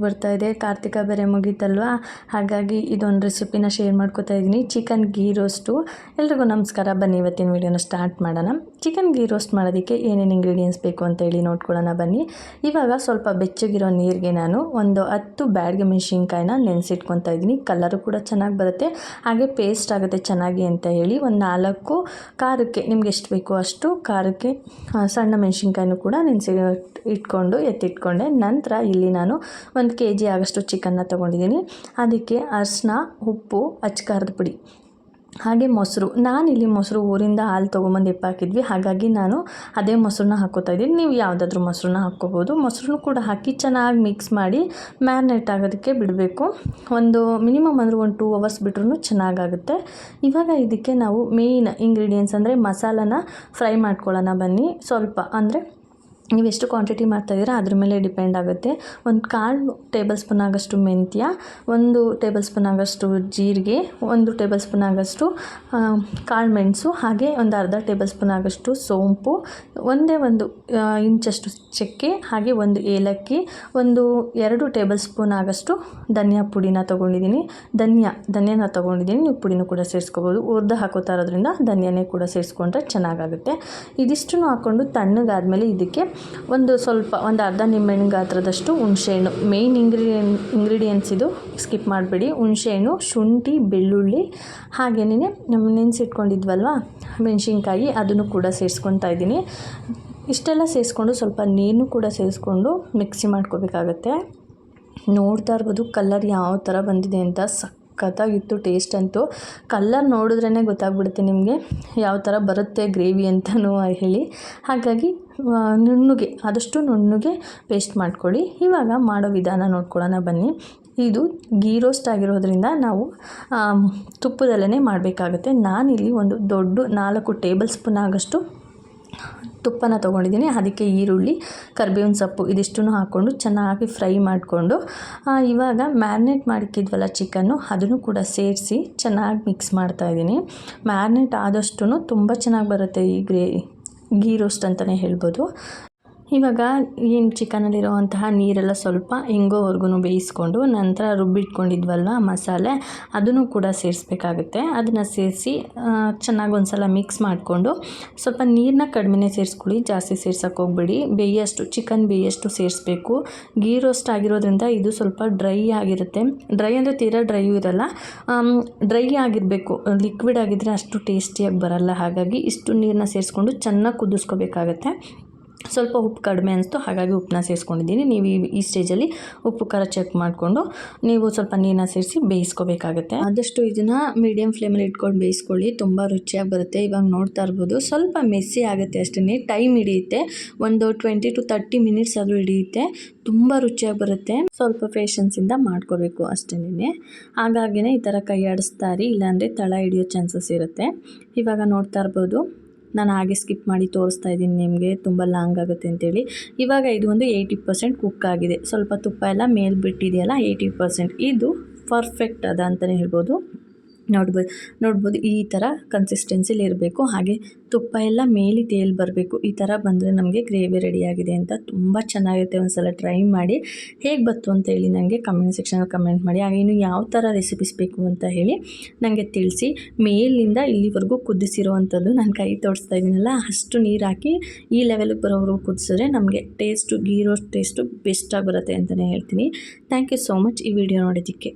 ಬರ್ತಾ ಇದೆ, ಕಾರ್ತಿಕ ಬೇರೆ ಮುಗೀತಲ್ವಾ, ಹಾಗಾಗಿ ಇದೊಂದು ರೆಸಿಪಿನ ಶೇರ್ ಮಾಡ್ಕೋತಾ ಇದ್ದೀನಿ. Chicken ghee roast. ಎಲ್ರಿಗೂ ನಮಸ್ಕಾರ. ಬನ್ನಿ ಇವತ್ತಿನ ವೀಡಿಯೋನ ಸ್ಟಾರ್ಟ್ ಮಾಡೋಣ. ಚಿಕನ್ ಗೀ ರೋಸ್ಟ್ ಮಾಡೋದಕ್ಕೆ ಏನೇನು ಇಂಗ್ರೀಡಿಯೆಂಟ್ಸ್ ಬೇಕು ಅಂತ ಹೇಳಿ ನೋಡ್ಕೊಳ್ಳೋಣ ಬನ್ನಿ. ಇವಾಗ ಸ್ವಲ್ಪ ಬೆಚ್ಚಗಿರೋ ನೀರಿಗೆ ನಾನು ಒಂದು 10 ಬ್ಯಾಡಗಿ ಮೆಣಸಿನ್ಕಾಯಿನ ನೆನೆಸಿಟ್ಕೊತಾ ಇದ್ದೀನಿ. ಕಲರು ಕೂಡ ಚೆನ್ನಾಗಿ ಬರುತ್ತೆ, ಹಾಗೆ ಪೇಸ್ಟ್ ಆಗುತ್ತೆ ಚೆನ್ನಾಗಿ ಅಂತ ಹೇಳಿ ಒಂದು 4 ಖಾರಕ್ಕೆ ನಿಮ್ಗೆ ಎಷ್ಟು ಬೇಕೋ ಅಷ್ಟು ಖಾರಕ್ಕೆ ಸಣ್ಣ ಮೆಣಸಿನ್ಕಾಯಿನೂ ಕೂಡ ಇಟ್ಕೊಂಡು ಎತ್ತಿಟ್ಕೊಂಡೆ. ನಂತರ ಇಲ್ಲಿ ನಾನು 1 kg ಆಗೋಷ್ಟು ಚಿಕನ್ನ ತೊಗೊಂಡಿದ್ದೀನಿ. ಅದಕ್ಕೆ ಅರಿಶಿನ, ಉಪ್ಪು, ಅಚ್ಕಾರದ ಪುಡಿ, ಹಾಗೆ ಮೊಸರು. ನಾನಿಲ್ಲಿ ಮೊಸರು ಊರಿಂದ ಹಾಲು ತೊಗೊಂಬಂದು ಹಾಕಿದ್ವಿ, ಹಾಗಾಗಿ ನಾನು ಅದೇ ಮೊಸರನ್ನ ಹಾಕ್ಕೋತಾ ಇದ್ದೀನಿ. ನೀವು ಯಾವುದಾದ್ರೂ ಮೊಸರನ್ನ ಹಾಕ್ಕೋಬೋದು. ಮೊಸರು ಕೂಡ ಹಾಕಿ ಚೆನ್ನಾಗಿ ಮಿಕ್ಸ್ ಮಾಡಿ ಮ್ಯಾರಿನೇಟ್ ಆಗೋದಕ್ಕೆ ಬಿಡಬೇಕು. ಒಂದು ಮಿನಿಮಮ್ ಅಂದರೆ ಒಂದು 2 hours ಬಿಟ್ರೂ ಚೆನ್ನಾಗಾಗುತ್ತೆ. ಇವಾಗ ಇದಕ್ಕೆ ನಾವು ಮೇಯ್ನ್ ಇಂಗ್ರೀಡಿಯೆಂಟ್ಸ್ ಅಂದರೆ ಮಸಾಲನ ಫ್ರೈ ಮಾಡ್ಕೊಳ್ಳೋಣ ಬನ್ನಿ. ಸ್ವಲ್ಪ ಅಂದರೆ ನೀವು ಎಷ್ಟು ಕ್ವಾಂಟಿಟಿ ಮಾಡ್ತಾಯಿದ್ದೀರಾ ಅದ್ರ ಮೇಲೆ ಡಿಪೆಂಡ್ ಆಗುತ್ತೆ. 1/4 ಟೇಬಲ್ ಸ್ಪೂನ್ ಆಗೋಷ್ಟು ಮೆಂತ್ಯ, 1 ಟೇಬಲ್ ಸ್ಪೂನ್ ಆಗೋಷ್ಟು ಜೀರಿಗೆ, 1 ಟೇಬಲ್ ಸ್ಪೂನ್ ಆಗೋಷ್ಟು ಕಾಳು ಮೆಣಸು, ಹಾಗೆ ಒಂದು ಅರ್ಧ ಟೇಬಲ್ ಸ್ಪೂನ್ ಆಗೋಷ್ಟು ಸೋಂಪು, ಒಂದೇ 1 ಇಂಚಷ್ಟು ಚಕ್ಕೆ, ಹಾಗೆ 1 ಏಲಕ್ಕಿ, 2 ಟೇಬಲ್ ಸ್ಪೂನ್ ಆಗೋಷ್ಟು ಧನಿಯಾ ಪುಡಿನ ತೊಗೊಂಡಿದ್ದೀನಿ. ಧನಿಯಾನ ತೊಗೊಂಡಿದ್ದೀನಿ. ನೀವು ಪುಡಿನೂ ಕೂಡ ಸೇರಿಸ್ಕೋಬೋದು. ಹುರಿದು ಹಾಕೋತಾ ಇರೋದ್ರಿಂದ ಧನಿಯಾನೇ ಕೂಡ ಸೇರಿಸ್ಕೊಂಡ್ರೆ ಚೆನ್ನಾಗಾಗುತ್ತೆ. ಇದಿಷ್ಟನ್ನು ಹಾಕ್ಕೊಂಡು ತಣ್ಣಗಾದ್ಮೇಲೆ ಇದಕ್ಕೆ ಒಂದು ಅರ್ಧ ನಿಂಬೆಹಣ್ಣು ಗಾತ್ರದಷ್ಟು ಹುಣಸೆಹಣ್ಣು, ಮೇಯ್ನ್ ಇಂಗ್ರೀಡಿಯೆಂಟ್ಸ್ ಇದು, ಸ್ಕಿಪ್ ಮಾಡಬೇಡಿ. ಹುಣಸೆಹಣ್ಣು, ಶುಂಠಿ, ಬೆಳ್ಳುಳ್ಳಿ, ಹಾಗೆಯೇ ನೆನೆಸಿಟ್ಕೊಂಡಿದ್ವಲ್ವ ಮೆಣಸಿನ್ಕಾಯಿ, ಅದನ್ನು ಕೂಡ ಸೇರಿಸ್ಕೊತಾ ಇದ್ದೀನಿ. ಇಷ್ಟೆಲ್ಲ ಸೇರಿಸ್ಕೊಂಡು ಸ್ವಲ್ಪ ನೀರನ್ನು ಕೂಡ ಸೇರಿಸ್ಕೊಂಡು ಮಿಕ್ಸಿ ಮಾಡ್ಕೋಬೇಕಾಗತ್ತೆ. ನೋಡ್ತಾ ಇರ್ಬೋದು ಕಲರ್ ಯಾವ ಥರ ಬಂದಿದೆ ಅಂತ. ಸಖತ್ತಾಗಿತ್ತು ಟೇಸ್ಟ್ ಅಂತೂ. ಕಲರ್ ನೋಡಿದ್ರೇ ಗೊತ್ತಾಗ್ಬಿಡುತ್ತೆ ನಿಮಗೆ ಯಾವ ಥರ ಬರುತ್ತೆ ಗ್ರೇವಿ ಅಂತಲೂ ಹೇಳಿ. ಹಾಗಾಗಿ ಆದಷ್ಟು ನುಣ್ಣಗೆ ಪೇಸ್ಟ್ ಮಾಡ್ಕೊಳ್ಳಿ. ಇವಾಗ ಮಾಡೋ ವಿಧಾನ ನೋಡ್ಕೊಳ್ಳೋಣ ಬನ್ನಿ. ಇದು ಗೀ ರೋಸ್ಟ್ ಆಗಿರೋದ್ರಿಂದ ನಾವು ತುಪ್ಪದಲ್ಲೇ ಮಾಡಬೇಕಾಗುತ್ತೆ. ನಾನಿಲ್ಲಿ ಒಂದು ದೊಡ್ಡ 4 ಟೇಬಲ್ ಸ್ಪೂನ್ ಆಗೋಷ್ಟು ತುಪ್ಪನ ತೊಗೊಂಡಿದ್ದೀನಿ. ಅದಕ್ಕೆ ಈರುಳ್ಳಿ, ಕರಿಬೇವಿನ ಸೊಪ್ಪು ಇದಿಷ್ಟನ್ನು ಹಾಕ್ಕೊಂಡು ಚೆನ್ನಾಗಿ ಫ್ರೈ ಮಾಡಿಕೊಂಡು ಇವಾಗ ಮ್ಯಾರಿನೇಟ್ ಮಾಡಿಕ್ಕಿದ್ವಲ್ಲ ಚಿಕನ್ನು, ಅದನ್ನು ಕೂಡ ಸೇರಿಸಿ ಚೆನ್ನಾಗಿ ಮಿಕ್ಸ್ ಮಾಡ್ತಾಯಿದ್ದೀನಿ. ಮ್ಯಾರಿನೇಟ್ ಆದಷ್ಟು ತುಂಬ ಚೆನ್ನಾಗಿ ಬರುತ್ತೆ ಈ ಗೀ ರೋಸ್ಟ್ ಅಂತಲೇ ಹೇಳ್ಬೋದು. ಇವಾಗ ಏನು ಚಿಕನಲ್ಲಿರೋವಂತಹ ನೀರೆಲ್ಲ ಸ್ವಲ್ಪ ಹಿಂಗೋವರೆಗೂ ಬೇಯಿಸ್ಕೊಂಡು ನಂತರ ರುಬ್ಬಿಟ್ಕೊಂಡಿದ್ವಲ್ವ ಮಸಾಲೆ, ಅದನ್ನು ಕೂಡ ಸೇರಿಸ್ಬೇಕಾಗುತ್ತೆ. ಅದನ್ನು ಸೇರಿಸಿ ಚೆನ್ನಾಗಿ ಒಂದು ಸಲ ಮಿಕ್ಸ್ ಮಾಡಿಕೊಂಡು ಸ್ವಲ್ಪ ನೀರನ್ನ ಕಡಿಮೆನೇ ಸೇರಿಸ್ಕೊಳ್ಳಿ, ಜಾಸ್ತಿ ಸೇರ್ಸೋಕ್ಕೆ ಹೋಗ್ಬೇಡಿ. ಚಿಕನ್ ಬೇಯಷ್ಟು ಸೇರಿಸ್ಬೇಕು. ಗೀ ರೋಸ್ಟ್ ಆಗಿರೋದ್ರಿಂದ ಇದು ಸ್ವಲ್ಪ ಡ್ರೈ ಆಗಿರುತ್ತೆ. ಡ್ರೈ ಅಂದರೆ ತೀರಾ ಡ್ರೈಯೂ ಇರಲ್ಲ, ಡ್ರೈ ಆಗಿರಬೇಕು. ಲಿಕ್ವಿಡ್ ಆಗಿದ್ದರೆ ಅಷ್ಟು ಟೇಸ್ಟಿಯಾಗಿ ಬರಲ್ಲ. ಹಾಗಾಗಿ ಇಷ್ಟು ನೀರನ್ನ ಸೇರಿಸ್ಕೊಂಡು ಚೆನ್ನಾಗಿ ಕುದಿಸ್ಕೋಬೇಕಾಗತ್ತೆ. ಸ್ವಲ್ಪ ಉಪ್ಪು ಕಡಿಮೆ ಅನಿಸ್ತು, ಹಾಗಾಗಿ ಉಪ್ಪನ್ನ ಸೇರಿಸ್ಕೊಂಡಿದ್ದೀನಿ. ನೀವು ಈ ಸ್ಟೇಜಲ್ಲಿ ಉಪ್ಪು ಖಾರ ಚೆಕ್ ಮಾಡಿಕೊಂಡು ನೀವು ಸ್ವಲ್ಪ ನೀರನ್ನ ಸೇರಿಸಿ ಬೇಯಿಸ್ಕೋಬೇಕಾಗತ್ತೆ. ಆದಷ್ಟು ಇದನ್ನು ಮೀಡಿಯಮ್ ಫ್ಲೇಮಲ್ಲಿ ಇಟ್ಕೊಂಡು ಬೇಯಿಸ್ಕೊಳ್ಳಿ, ತುಂಬ ರುಚಿಯಾಗಿ ಬರುತ್ತೆ. ಇವಾಗ ನೋಡ್ತಾ ಇರ್ಬೋದು ಸ್ವಲ್ಪ ಮೆಸ್ಸಿ ಆಗುತ್ತೆ ಅಷ್ಟೇ, ಟೈಮ್ ಹಿಡಿಯುತ್ತೆ. ಒಂದು 20 to 30 ಮಿನಿಟ್ಸ್ ಆದರೂ ಹಿಡಿಯುತ್ತೆ. ತುಂಬ ರುಚಿಯಾಗಿ ಬರುತ್ತೆ. ಸ್ವಲ್ಪ ಪೇಷನ್ಸಿಂದ ಮಾಡ್ಕೋಬೇಕು ಅಷ್ಟೇ. ಹಾಗಾಗಿನೇ ಈ ಥರ ಕೈ ಆಡಿಸ್ತಾರೆ, ಇಲ್ಲಾಂದರೆ ತಳ ಹಿಡಿಯೋ ಚಾನ್ಸಸ್ ಇರುತ್ತೆ. ಇವಾಗ ನೋಡ್ತಾ ಇರ್ಬೋದು ನಾನು ಹಾಗೆ ಸ್ಕಿಪ್ ಮಾಡಿ ತೋರಿಸ್ತಾ ಇದ್ದೀನಿ ನಿಮಗೆ, ತುಂಬ ಲಾಂಗ್ ಆಗುತ್ತೆ ಅಂತೇಳಿ. ಇವಾಗ ಇದು ಒಂದು 80% ಕುಕ್ ಆಗಿದೆ. ಸ್ವಲ್ಪ ತುಪ್ಪ ಎಲ್ಲ ಮೇಲೆ ಬಿಟ್ಟಿದೆಯಲ್ಲ 80%, ಇದು ಪರ್ಫೆಕ್ಟ್ ಅದ ಅಂತಲೇ ಹೇಳ್ಬೋದು. ನೋಡ್ಬೋದು ಈ ಥರ ಕನ್ಸಿಸ್ಟೆನ್ಸಿಲಿ ಇರಬೇಕು. ಹಾಗೆ ತುಪ್ಪ ಎಲ್ಲ ಮೇಲೆ ತೇಲಿ ಬರಬೇಕು. ಈ ಥರ ಬಂದರೆ ನಮಗೆ ಗ್ರೇವಿ ರೆಡಿಯಾಗಿದೆ ಅಂತ. ತುಂಬ ಚೆನ್ನಾಗಿರುತ್ತೆ. ಒಂದು ಸಲ ಟ್ರೈ ಮಾಡಿ ಹೇಗೆ ಬಂತು ಅಂತೇಳಿ ನನಗೆ ಕಮೆಂಟ್ ಸೆಕ್ಷನಲ್ಲಿ ಕಮೆಂಟ್ ಮಾಡಿ. ಹಾಗೆ ಇನ್ನು ಯಾವ ಥರ ರೆಸಿಪೀಸ್ ಬೇಕು ಅಂತ ಹೇಳಿ ನನಗೆ ತಿಳಿಸಿ. ಮೇಲಿಂದ ಇಲ್ಲಿವರೆಗೂ ಕುದಿಸಿರೋವಂಥದ್ದು ನಾನು ಕೈ ತೋರಿಸ್ತಾ ಇದ್ದೀನಲ್ಲ, ಅಷ್ಟು ನೀರು ಹಾಕಿ ಈ ಲೆವೆಲ್ಗೆ ಬರೋವರೆಗೂ ಕುದಿಸಿದ್ರೆ ನಮಗೆ ಗೀ ರೋಸ್ಟ್ ಟೇಸ್ಟು ಬೆಸ್ಟಾಗಿ ಬರುತ್ತೆ ಅಂತಲೇ ಹೇಳ್ತೀನಿ. ಥ್ಯಾಂಕ್ ಯು ಸೋ ಮಚ್ ಈ ವಿಡಿಯೋ ನೋಡೋದಕ್ಕೆ.